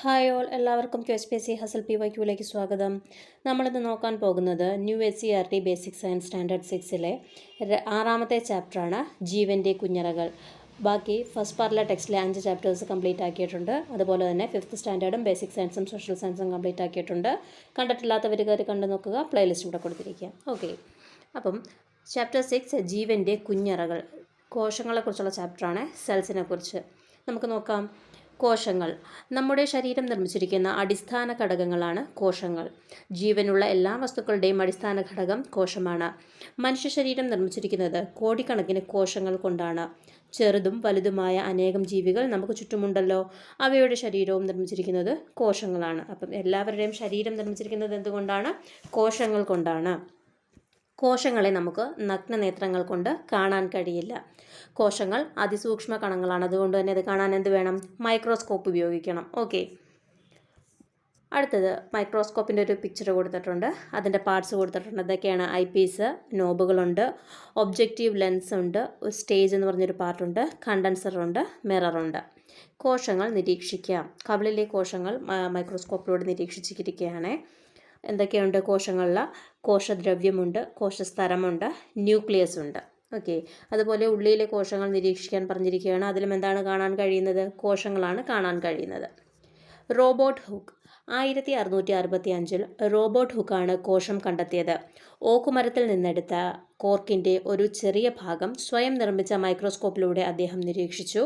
Hi all, എല്ലാവർക്കും QHPSC hustle PYQലേക്ക് സ്വാഗതം. നമ്മളിന്ന് നോക്കാൻ പോകുന്നത് new SCERT basic science standard 6-ലെ 6-ാമത്തെ ചാപ്റ്ററാണ് ജീവൻ്റെ കുഞ്ഞറകൾ. ബാക്കി ഫസ്റ്റ് പാർട്ടിലെ ടെക്സ്റ്റിലെ 5 ചാപ്റ്റേഴ്സ് കംപ്ലീറ്റ് ആക്കിയിട്ടുണ്ട്. അതുപോലെ തന്നെ 5th സ്റ്റാൻഡേർഡും ബേസിക് സയൻസും സോഷ്യൽ സയൻസും കംപ്ലീറ്റ് ആക്കിയിട്ടുണ്ട്. കണ്ടിട്ടില്ലാത്തവർ കയറി കണ്ടു നോക്കുക, പ്ലേലിസ്റ്റ് ഇവിടെ കൊടുത്തിരിക്കുക. ഓക്കെ, അപ്പം ചാപ്റ്റർ 6 ജീവൻ്റെ കുഞ്ഞറകൾ, കോശങ്ങളെക്കുറിച്ചുള്ള ചാപ്റ്ററാണ്. സെൽസിനെ കുറിച്ച് നമുക്ക് നോക്കാം. കോശങ്ങൾ നമ്മുടെ ശരീരം നിർമ്മിച്ചിരിക്കുന്ന അടിസ്ഥാന ഘടകങ്ങളാണ് കോശങ്ങൾ. ജീവനുള്ള എല്ലാ വസ്തുക്കളുടെയും അടിസ്ഥാന ഘടകം കോശമാണ്. മനുഷ്യ ശരീരം നിർമ്മിച്ചിരിക്കുന്നത് കോടിക്കണക്കിന് കോശങ്ങൾ കൊണ്ടാണ്. ചെറുതും വലുതുമായ അനേകം ജീവികൾ നമുക്ക് ചുറ്റുമുണ്ടല്ലോ. അവയുടെ ശരീരവും നിർമ്മിച്ചിരിക്കുന്നത് കോശങ്ങളാണ്. അപ്പം എല്ലാവരുടെയും ശരീരം നിർമ്മിച്ചിരിക്കുന്നത് എന്തുകൊണ്ടാണ്? കോശങ്ങൾ കൊണ്ടാണ്. കോശങ്ങളെ നമുക്ക് നഗ്നനേത്രങ്ങൾ കൊണ്ട് കാണാൻ കഴിയില്ല. കോശങ്ങൾ അതിസൂക്ഷ്മ കണങ്ങളാണ്. അതുകൊണ്ട് തന്നെ ഇത് കാണാൻ എന്ത് വേണം? മൈക്രോസ്കോപ്പ് ഉപയോഗിക്കണം. ഓക്കെ, അടുത്തത് മൈക്രോസ്കോപ്പിൻ്റെ ഒരു പിക്ചർ കൊടുത്തിട്ടുണ്ട്. അതിൻ്റെ പാർട്സ് കൊടുത്തിട്ടുണ്ട്. ഇതൊക്കെയാണ് ഐ പീസ്, നോബുകളുണ്ട്, ഒബ്ജക്റ്റീവ് ലെൻസ് ഉണ്ട്, സ്റ്റേജ് എന്ന് പറഞ്ഞൊരു പാർട്ടുണ്ട്, കണ്ടൻസറുണ്ട്, മിററുണ്ട്. കോശങ്ങൾ നിരീക്ഷിക്കാം. കവിളിലെ കോശങ്ങൾ മൈക്രോസ്കോപ്പിലൂടെ നിരീക്ഷിച്ചിരിക്കുകയാണ്. എന്തൊക്കെയുണ്ട് കോശങ്ങളിൽ? കോശദ്രവ്യമുണ്ട്, കോശസ്തരമുണ്ട്, ന്യൂക്ലിയസ് ഉണ്ട്. ഓക്കെ, അതുപോലെ ഉള്ളിലെ കോശങ്ങൾ നിരീക്ഷിക്കാൻ പറഞ്ഞിരിക്കുകയാണ്. അതിലും എന്താണ് കാണാൻ കഴിയുന്നത്? കോശങ്ങളാണ് കാണാൻ കഴിയുന്നത്. റോബർട്ട് ഹുക്ക് 1665 റോബർട്ട് ഹുക്കാണ് കോശം കണ്ടെത്തിയത്. ഓക്കുമരത്തിൽ നിന്നെടുത്ത കോർക്കിൻ്റെ ഒരു ചെറിയ ഭാഗം സ്വയം നിർമ്മിച്ച മൈക്രോസ്കോപ്പിലൂടെ അദ്ദേഹം നിരീക്ഷിച്ചു.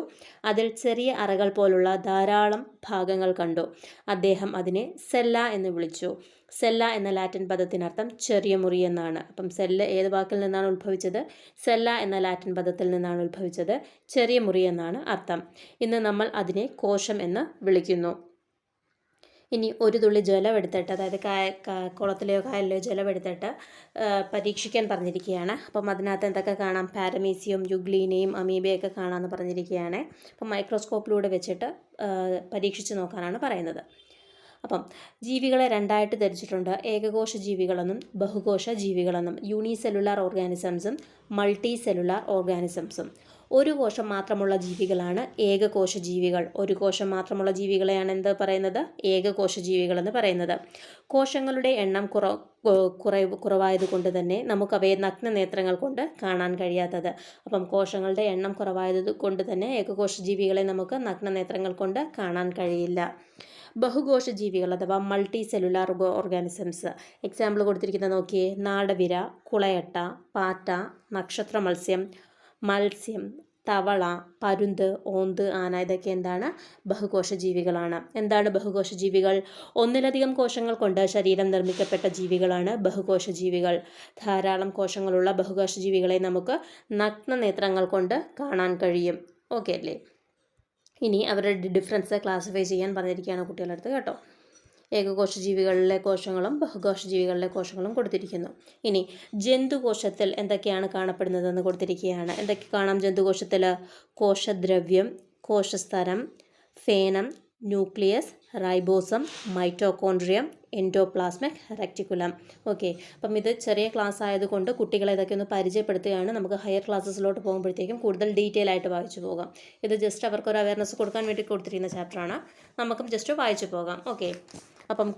അതിൽ ചെറിയ അറകൾ പോലുള്ള ധാരാളം ഭാഗങ്ങൾ കണ്ടു. അദ്ദേഹം അതിനെ സെല്ല എന്ന് വിളിച്ചു. സെല്ല എന്ന ലാറ്റിൻ പദത്തിനർത്ഥം ചെറിയ മുറി എന്നാണ്. അപ്പം സെല്ല് ഏത് വാക്കിൽ നിന്നാണ് ഉത്ഭവിച്ചത്? സെല്ല എന്ന ലാറ്റിൻ പദത്തിൽ നിന്നാണ് ഉത്ഭവിച്ചത്. ചെറിയ മുറി എന്നാണ് അർത്ഥം. ഇന്ന് നമ്മൾ അതിനെ കോശം എന്ന് വിളിക്കുന്നു. ഇനി ഒരു തുള്ളി ജലമെടുത്തിട്ട്, അതായത് കുളത്തിലെയോ കായലിലെയോ ജലമെടുത്തിട്ട് പരീക്ഷിക്കാൻ പറഞ്ഞിരിക്കുകയാണ്. അപ്പം അതിനകത്ത് എന്തൊക്കെ കാണാം? പാരമീസിയം, യുഗ്ലീനയും അമീബയൊക്കെ കാണാമെന്ന് പറഞ്ഞിരിക്കുകയാണ്. അപ്പം മൈക്രോസ്കോപ്പിലൂടെ വെച്ചിട്ട് പരീക്ഷിച്ച് നോക്കാനാണ് പറയുന്നത്. അപ്പം ജീവികളെ രണ്ടായിട്ട് തിരിച്ചിട്ടുണ്ട്. ഏകകോശ ജീവികളെന്നും ബഹുകോശ ജീവികളെന്നും. യൂണിസെല്ലുലാർ ഓർഗാനിസംസും മൾട്ടി സെല്ലുലാർ ഓർഗാനിസംസും. ഒരു കോശം മാത്രമുള്ള ജീവികളാണ് ഏകകോശ ജീവികൾ. ഒരു കോശം മാത്രമുള്ള ജീവികളെയാണ് എന്ത് പറയുന്നത്? ഏകകോശ ജീവികളെന്ന് പറയുന്നത്. കോശങ്ങളുടെ എണ്ണം കുറവായതുകൊണ്ട് തന്നെ നമുക്കവയെ നഗ്നനേത്രങ്ങൾ കൊണ്ട് കാണാൻ കഴിയാത്തത്. അപ്പം കോശങ്ങളുടെ എണ്ണം കുറവായത് കൊണ്ട് തന്നെ ഏകകോശ ജീവികളെ നമുക്ക് നഗ്നനേത്രങ്ങൾ കൊണ്ട് കാണാൻ കഴിയില്ല. ബഹുകോശ ജീവികൾ അഥവാ മൾട്ടി സെല്ലുലാർ ഓർഗാനിസംസ്. എക്സാമ്പിൾ കൊടുത്തിരിക്കുന്നത് നോക്കിയേ. നാടവിര, കുളയട്ട, പാറ്റ, നക്ഷത്ര മത്സ്യം, തവള, പരുന്ത്, ഓന്ത്, ആന. ഇതൊക്കെ എന്താണ്? ബഹുകോശ ജീവികളാണ്. എന്താണ് ബഹുകോശ ജീവികൾ? ഒന്നിലധികം കോശങ്ങൾ കൊണ്ട് ശരീരം നിർമ്മിക്കപ്പെട്ട ജീവികളാണ് ബഹുകോശ ജീവികൾ. ധാരാളം കോശങ്ങളുള്ള ബഹുകോശ ജീവികളെ നമുക്ക് നഗ്നനേത്രങ്ങൾ കൊണ്ട് കാണാൻ കഴിയും. ഓക്കെ അല്ലേ? ഇനി അവരുടെ ഡിഫറൻസ് ക്ലാസിഫൈ ചെയ്യാൻ പറഞ്ഞിരിക്കുകയാണ് കുട്ടികളുടെ അടുത്ത് കേട്ടോ. ഏകകോശ ജീവികളിലെ കോശങ്ങളും ബഹുകോശ ജീവികളിലെ കോശങ്ങളും കൊടുത്തിരിക്കുന്നു. ഇനി ജന്തുകോശത്തിൽ എന്തൊക്കെയാണ് കാണപ്പെടുന്നതെന്ന് കൊടുത്തിരിക്കുകയാണ്. എന്തൊക്കെ കാണാം ജന്തുകോശത്തിൽ? കോശദ്രവ്യം, കോശസ്തരം, ഫേനം, ന്യൂക്ലിയസ്, റൈബോസം, മൈറ്റോകോൺഡ്രിയം, എൻഡോപ്ലാസ്മിക് റെക്റ്റിക്കുലം. ഓക്കെ, അപ്പം ഇത് ചെറിയ ക്ലാസ് ആയതുകൊണ്ട് കുട്ടികളെ ഇതൊക്കെ ഒന്ന് പരിചയപ്പെടുത്തുകയാണ്. നമുക്ക് ഹയർ ക്ലാസ്സസിലോട്ട് പോകുമ്പോഴത്തേക്കും കൂടുതൽ ഡീറ്റെയിൽ ആയിട്ട് വായിച്ചു പോകാം. ഇത് ജസ്റ്റ് അവർക്കൊരു അവയർനെസ് കൊടുക്കാൻ വേണ്ടി കൊടുത്തിരിക്കുന്ന ചാപ്റ്ററാണ്. നമുക്കും ജസ്റ്റ് വായിച്ചു പോകാം. ഓക്കെ, അപ്പം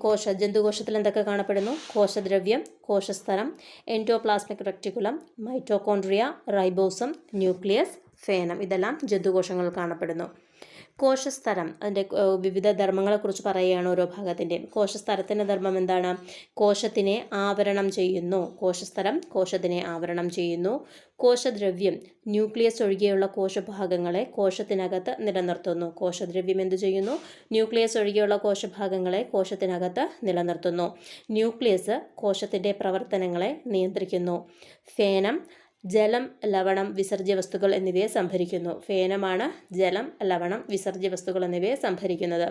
ജന്തുകോശത്തിൽ എന്തൊക്കെ കാണപ്പെടുന്നു? കോശദ്രവ്യം, കോശസ്തരം, എൻഡോപ്ലാസ്മിക് റെക്റ്റിക്കുലം, മൈറ്റോകോൺഡ്രിയ, റൈബോസം, ന്യൂക്ലിയസ്, ഫേനം. ഇതെല്ലാം ജന്തുകോശങ്ങളിൽ കാണപ്പെടുന്നു. കോശസ്തരം, അതിൻ്റെ വിവിധ ധർമ്മങ്ങളെക്കുറിച്ച് പറയുകയാണ് ഓരോ ഭാഗത്തിൻ്റെയും. കോശസ്തരത്തിൻ്റെ ധർമ്മം എന്താണ്? കോശത്തിനെ ആവരണം ചെയ്യുന്നു. കോശസ്തരം കോശത്തിനെ ആവരണം ചെയ്യുന്നു. കോശദ്രവ്യം ന്യൂക്ലിയസ് ഒഴികെയുള്ള കോശഭാഗങ്ങളെ കോശത്തിനകത്ത് നിലനിർത്തുന്നു. കോശദ്രവ്യം എന്ത് ചെയ്യുന്നു? ന്യൂക്ലിയസ് ഒഴികെയുള്ള കോശഭാഗങ്ങളെ കോശത്തിനകത്ത് നിലനിർത്തുന്നു. ന്യൂക്ലിയസ് കോശത്തിൻ്റെ പ്രവർത്തനങ്ങളെ നിയന്ത്രിക്കുന്നു. ഫേനം ജലം, ലവണം, വിസർജ്യ വസ്തുക്കൾ എന്നിവയെ സംഭരിക്കുന്നു. ഫേനമാണ് ജലം, ലവണം, വിസർജ്യ വസ്തുക്കൾ എന്നിവയെ സംഭരിക്കുന്നത്.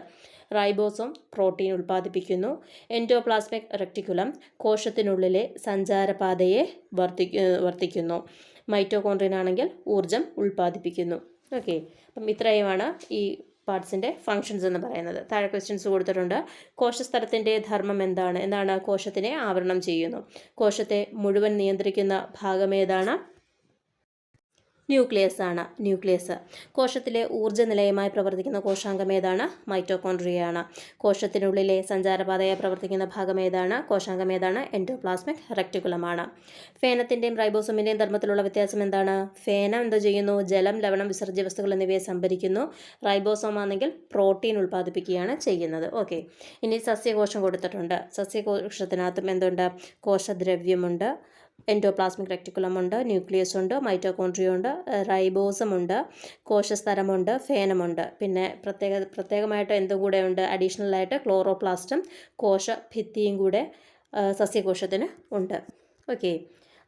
റൈബോസോം പ്രോട്ടീൻ ഉൽപ്പാദിപ്പിക്കുന്നു. എൻഡോപ്ലാസ്മിക് റെക്റ്റിക്കുലം കോശത്തിനുള്ളിലെ സഞ്ചാരപാതയെ വർത്തിക്കുന്നു. മൈറ്റോകോൺഡ്രിയൻ ആണെങ്കിൽ ഊർജം ഉൽപ്പാദിപ്പിക്കുന്നു. ഓക്കെ, അപ്പം ഇത്രയുമാണ് ഈ പാർട്സിൻ്റെ ഫങ്ഷൻസ് എന്ന് പറയുന്നത്. താഴെ ക്വസ്റ്റ്യൻസ് കൊടുത്തിട്ടുണ്ട്. കോശസ്തരത്തിൻ്റെ ധർമ്മം എന്താണ്? കോശത്തിനെ ആവരണം ചെയ്യുന്നു. കോശത്തെ മുഴുവൻ നിയന്ത്രിക്കുന്ന ഭാഗം ഏതാണ്? ന്യൂക്ലിയസ് ആണ്. ന്യൂക്ലിയസ്. കോശത്തിലെ ഊർജ്ജ നിലയമായി പ്രവർത്തിക്കുന്ന കോശാംഗം ഏതാണ്? മൈറ്റോകോൺട്രിയ ആണ്. കോശത്തിനുള്ളിലെ സഞ്ചാരപാതയായി പ്രവർത്തിക്കുന്ന ഭാഗം ഏതാണ്? കോശാംഗം ഏതാണ്? എൻഡോപ്ലാസ്മിക് റെക്ടിക്കുലമാണ്. ഫേനത്തിൻ്റെയും റൈബോസോമിൻ്റെയും ധർമ്മത്തിലുള്ള വ്യത്യാസം എന്താണ്? ഫേനം എന്ത് ചെയ്യുന്നു? ജലം, ലവണം, വിസർജ്യ വസ്തുക്കൾ എന്നിവയെ സംഭരിക്കുന്നു. റൈബോസോം ആണെങ്കിൽ പ്രോട്ടീൻ ഉൽപ്പാദിപ്പിക്കുകയാണ് ചെയ്യുന്നത്. ഓക്കെ. ഇനി സസ്യകോശം കൊടുത്തിട്ടുണ്ട്. സസ്യകോശത്തിനകത്തും എന്തുണ്ട്? കോശദ്രവ്യമുണ്ട്, എൻഡോപ്ലാസ്മിക് റെക്ടിക്കുലമുണ്ട്, ന്യൂക്ലിയസ് ഉണ്ട്, മൈറ്റോകോൺട്രിയ ഉണ്ട്, റൈബോസമുണ്ട്, കോശസ്തരമുണ്ട്, ഫേനമുണ്ട്. പിന്നെ പ്രത്യേകമായിട്ട് എന്തും കൂടെ ഉണ്ട്? അഡീഷണൽ ആയിട്ട് ക്ലോറോപ്ലാസ്റ്റും കോശഭിത്തിയും കൂടെ സസ്യകോശത്തിന് ഉണ്ട്. ഓക്കെ.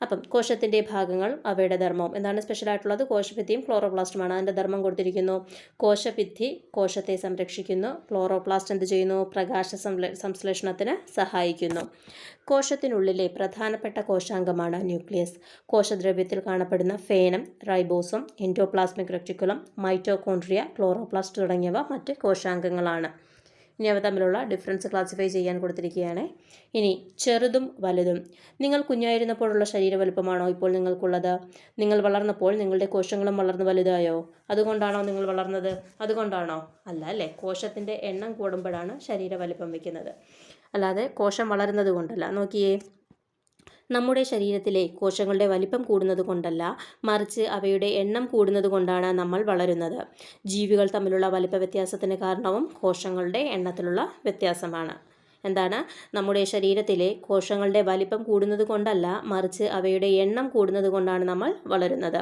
അപ്പം കോശത്തിൻ്റെ ഭാഗങ്ങൾ, അവയുടെ ധർമ്മവും എന്താണ് സ്പെഷ്യലായിട്ടുള്ളത്? കോശഭിത്തിയും ക്ലോറോപ്ലാസ്റ്റുമാണ്. അതിൻ്റെ ധർമ്മം കൊടുത്തിരിക്കുന്നു. കോശഭിത്തി കോശത്തെ സംരക്ഷിക്കുന്നു. ക്ലോറോപ്ലാസ്റ്റ് എന്ത് ചെയ്യുന്നു? പ്രകാശ സംശ്ലേഷണത്തിന് സഹായിക്കുന്നു. കോശത്തിനുള്ളിലെ പ്രധാനപ്പെട്ട കോശാംഗമാണ് ന്യൂക്ലിയസ്. കോശദ്രവ്യത്തിൽ കാണപ്പെടുന്ന ഫേനം, റൈബോസം, എൻഡോപ്ലാസ്മിക് റെക്ടിക്കുലം, മൈറ്റോകോൺട്രിയ, ക്ലോറോപ്ലാസ്റ്റ് തുടങ്ങിയവ മറ്റ് കോശാംഗങ്ങളാണ്. ഇനി അവ തമ്മിലുള്ള ഡിഫറൻസ് ക്ലാസിഫൈ ചെയ്യാൻ കൊടുത്തിരിക്കുകയാണ്. ഇനി ചെറുതും വലുതും. നിങ്ങൾ കുഞ്ഞായിരുന്നപ്പോഴുള്ള ശരീര വലുപ്പമാണോ ഇപ്പോൾ നിങ്ങൾക്കുള്ളത്? നിങ്ങൾ വളർന്നപ്പോൾ നിങ്ങളുടെ കോശങ്ങളും വളർന്ന് വലുതായോ? അതുകൊണ്ടാണോ നിങ്ങൾ വളർന്നത്? അതുകൊണ്ടാണോ? അല്ല അല്ലേ. കോശത്തിൻ്റെ എണ്ണം കൂടുമ്പോഴാണ് ശരീര വലുപ്പം വയ്ക്കുന്നത്, അല്ലാതെ കോശം വളരുന്നത് കൊണ്ടല്ല. നോക്കിയേ, നമ്മുടെ ശരീരത്തിലെ കോശങ്ങളുടെ വലിപ്പം കൂടുന്നത് കൊണ്ടല്ല, മറിച്ച് അവയുടെ എണ്ണം കൂടുന്നത് കൊണ്ടാണ് നമ്മൾ വളരുന്നത്. ജീവികൾ തമ്മിലുള്ള വലിപ്പ വ്യത്യാസത്തിന് കാരണവും കോശങ്ങളുടെ എണ്ണത്തിലുള്ള വ്യത്യാസമാണ്. എന്താണ്? നമ്മുടെ ശരീരത്തിലെ കോശങ്ങളുടെ വലിപ്പം കൂടുന്നത് കൊണ്ടല്ല, മറിച്ച് അവയുടെ എണ്ണം കൂടുന്നത് കൊണ്ടാണ് നമ്മൾ വളരുന്നത്.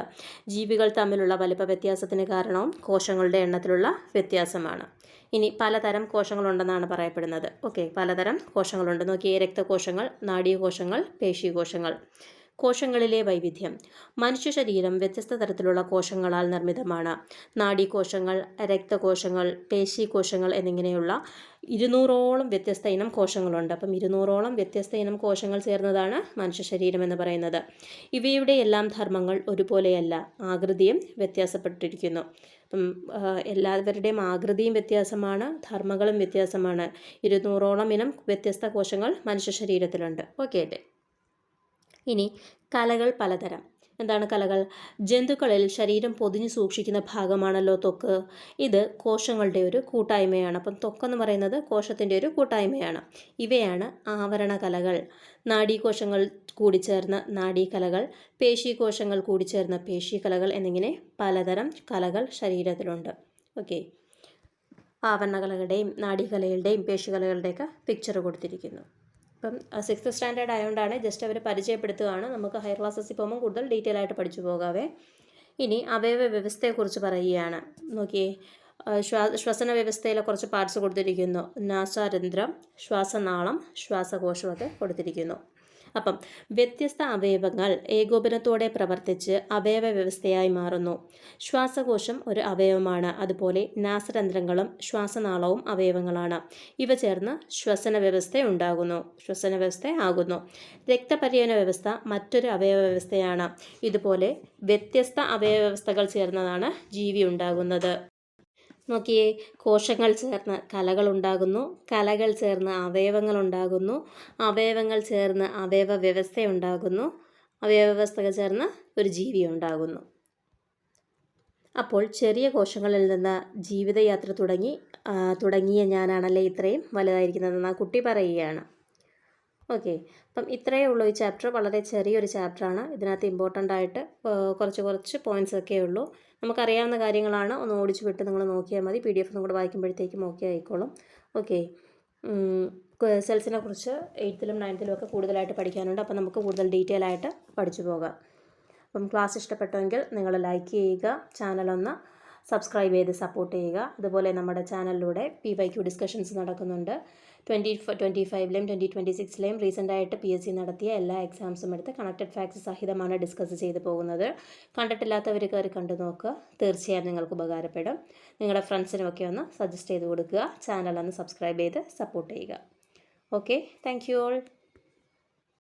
ജീവികൾ തമ്മിലുള്ള വലിപ്പ വ്യത്യാസത്തിന് കാരണവും കോശങ്ങളുടെ എണ്ണത്തിലുള്ള വ്യത്യാസമാണ്. ഇനി പലതരം കോശങ്ങളുണ്ടെന്നാണ് പറയപ്പെടുന്നത്. ഓക്കെ, പലതരം കോശങ്ങളുണ്ട്. നോക്കിയേ, രക്തകോശങ്ങൾ, നാഡീകോശങ്ങൾ, പേശീകോശങ്ങൾ. കോശങ്ങളിലെ വൈവിധ്യം. മനുഷ്യ ശരീരം വ്യത്യസ്ത തരത്തിലുള്ള കോശങ്ങളാൽ നിർമ്മിതമാണ്. നാഡീകോശങ്ങൾ, രക്തകോശങ്ങൾ, പേശീകോശങ്ങൾ എന്നിങ്ങനെയുള്ള 200ഓളം വ്യത്യസ്ത ഇനം കോശങ്ങളുണ്ട്. അപ്പം 200ഓളം വ്യത്യസ്ത ഇനം കോശങ്ങൾ ചേർന്നതാണ് മനുഷ്യ ശരീരം എന്ന് പറയുന്നത്. ഇവയുടെ എല്ലാം ധർമ്മങ്ങൾ ഒരുപോലെയല്ല, ആകൃതിയും വ്യത്യാസപ്പെട്ടിരിക്കുന്നു. അപ്പം എല്ലാവരുടെയും ആകൃതിയും വ്യത്യാസമാണ്, ധർമ്മങ്ങളും വ്യത്യാസമാണ്. 200ഓളം ഇനം വ്യത്യസ്ത കോശങ്ങൾ മനുഷ്യ ശരീരത്തിലുണ്ട്. ഓക്കെ അല്ലേ. ഇനി കലകൾ പലതരം. എന്താണ് കലകൾ? ജന്തുക്കളിൽ ശരീരം പൊതിഞ്ഞു സൂക്ഷിക്കുന്ന ഭാഗമാണല്ലോ ത്വക്ക്. ഇത് കോശങ്ങളുടെ ഒരു കൂട്ടായ്മയാണ്. അപ്പം ത്വക്കെന്ന് പറയുന്നത് കോശത്തിൻ്റെ ഒരു കൂട്ടായ്മയാണ്. ഇവയാണ് ആവരണ കലകൾ. നാഡീകോശങ്ങൾ കൂടിച്ചേർന്ന നാഡീകലകൾ, പേശീകോശങ്ങൾ കൂടിച്ചേർന്ന പേശീകലകൾ എന്നിങ്ങനെ പലതരം കലകൾ ശരീരത്തിലുണ്ട്. ഓക്കെ. ആവരണകലകളുടെയും നാഡീകലകളുടെയും പേശികലകളുടെയൊക്കെ പിക്ചർ കൊടുത്തിരിക്കുന്നു. ഇപ്പം 6th സ്റ്റാൻഡേർഡ് ആയതുകൊണ്ടാണ് ജസ്റ്റ് അവർ പരിചയപ്പെടുത്തുകയാണ്. നമുക്ക് ഹയർ ക്ലാസ്സസിൽ പോകുമ്പോൾ കൂടുതൽ ഡീറ്റെയിൽ ആയിട്ട് പഠിച്ചു പോകാവേ. ഇനി അവയവ വ്യവസ്ഥയെക്കുറിച്ച് പറയുകയാണ്. നോക്കിയേ, ശ്വസന വ്യവസ്ഥയിലെ കുറച്ച് പാർട്സ് കൊടുത്തിരിക്കുന്നു. നാസാരന്ധ്രം, ശ്വാസനാളം, ശ്വാസകോശമൊക്കെ കൊടുത്തിരിക്കുന്നു. അപ്പം വ്യത്യസ്ത അവയവങ്ങൾ ഏകോപനത്തോടെ പ്രവർത്തിച്ച് അവയവ വ്യവസ്ഥയായി മാറുന്നു. ശ്വാസകോശം ഒരു അവയവമാണ്. അതുപോലെ നാസരന്ധ്രങ്ങളും ശ്വാസനാളവും അവയവങ്ങളാണ്. ഇവ ചേർന്ന് ശ്വസന വ്യവസ്ഥ ആകുന്നു. രക്തപര്യന വ്യവസ്ഥ മറ്റൊരു അവയവ വ്യവസ്ഥയാണ്. ഇതുപോലെ വ്യത്യസ്ത അവയവ വ്യവസ്ഥകൾ ചേർന്നതാണ് ജീവി ഉണ്ടാകുന്നത്. നോക്കിയേ, കോശങ്ങൾ ചേർന്ന് കലകൾ ഉണ്ടാകുന്നു, കലകൾ ചേർന്ന് അവയവങ്ങൾ ഉണ്ടാകുന്നു, അവയവങ്ങൾ ചേർന്ന് അവയവ വ്യവസ്ഥ ഉണ്ടാകുന്നു, അവയവ വ്യവസ്ഥകൾ ചേർന്ന് ഒരു ജീവി ഉണ്ടാകുന്നു. അപ്പോൾ ചെറിയ കോശങ്ങളിൽ നിന്ന് ജീവിതയാത്ര തുടങ്ങിയ ഞാനാണല്ലേ ഇത്രയും വലുതായിരിക്കുന്നതെന്ന് ആ കുട്ടി പറയുകയാണ്. ഓക്കെ. അപ്പം ഇത്രയേ ഉള്ളൂ ഈ ചാപ്റ്റർ. വളരെ ചെറിയൊരു ചാപ്റ്ററാണ്. ഇതിനകത്ത് ഇമ്പോർട്ടൻ്റ് ആയിട്ട് കുറച്ച് പോയിൻറ്റ്സ് ഒക്കെ ഉള്ളൂ. നമുക്കറിയാവുന്ന കാര്യങ്ങളാണ്. ഒന്ന് ഓടിച്ചു വിട്ട് നിങ്ങൾ നോക്കിയാൽ മതി. PDF ഒന്നും കൂടെ വായിക്കുമ്പോഴത്തേക്കും ഓക്കെ ആയിക്കോളും. ഓക്കെ. സെൽസിനെ കുറിച്ച് 8th-ലും 9th-ലും ഒക്കെ കൂടുതലായിട്ട് പഠിക്കാനുണ്ട്. അപ്പം നമുക്ക് കൂടുതൽ ഡീറ്റെയിൽ ആയിട്ട് പഠിച്ചു പോകാം. അപ്പം ക്ലാസ് ഇഷ്ടപ്പെട്ടുവെങ്കിൽ നിങ്ങൾ ലൈക്ക് ചെയ്യുക, ചാനലൊന്ന് സബ്സ്ക്രൈബ് ചെയ്ത് സപ്പോർട്ട് ചെയ്യുക. അതുപോലെ നമ്മുടെ ചാനലിലൂടെ PYQ ഡിസ്കഷൻസ് നടക്കുന്നുണ്ട്. 2025-ലെയും 2026-ലെയും റീസെൻ്റായിട്ട് PSC നടത്തിയ എല്ലാ എക്സാംസും എടുത്ത് കണക്റ്റഡ് ഫാക്ട്സ് സഹിതമാണ് ഡിസ്കസ് ചെയ്ത് പോകുന്നത്. കണ്ടിട്ടില്ലാത്തവർ കയറി കണ്ടു നോക്കുക. തീർച്ചയായും നിങ്ങൾക്ക് ഉപകാരപ്പെടും. നിങ്ങളുടെ ഫ്രണ്ട്സിനുമൊക്കെ ഒന്ന് സജസ്റ്റ് ചെയ്ത് കൊടുക്കുക. ചാനലൊന്ന് സബ്സ്ക്രൈബ് ചെയ്ത് സപ്പോർട്ട് ചെയ്യുക. Okay, thank you all.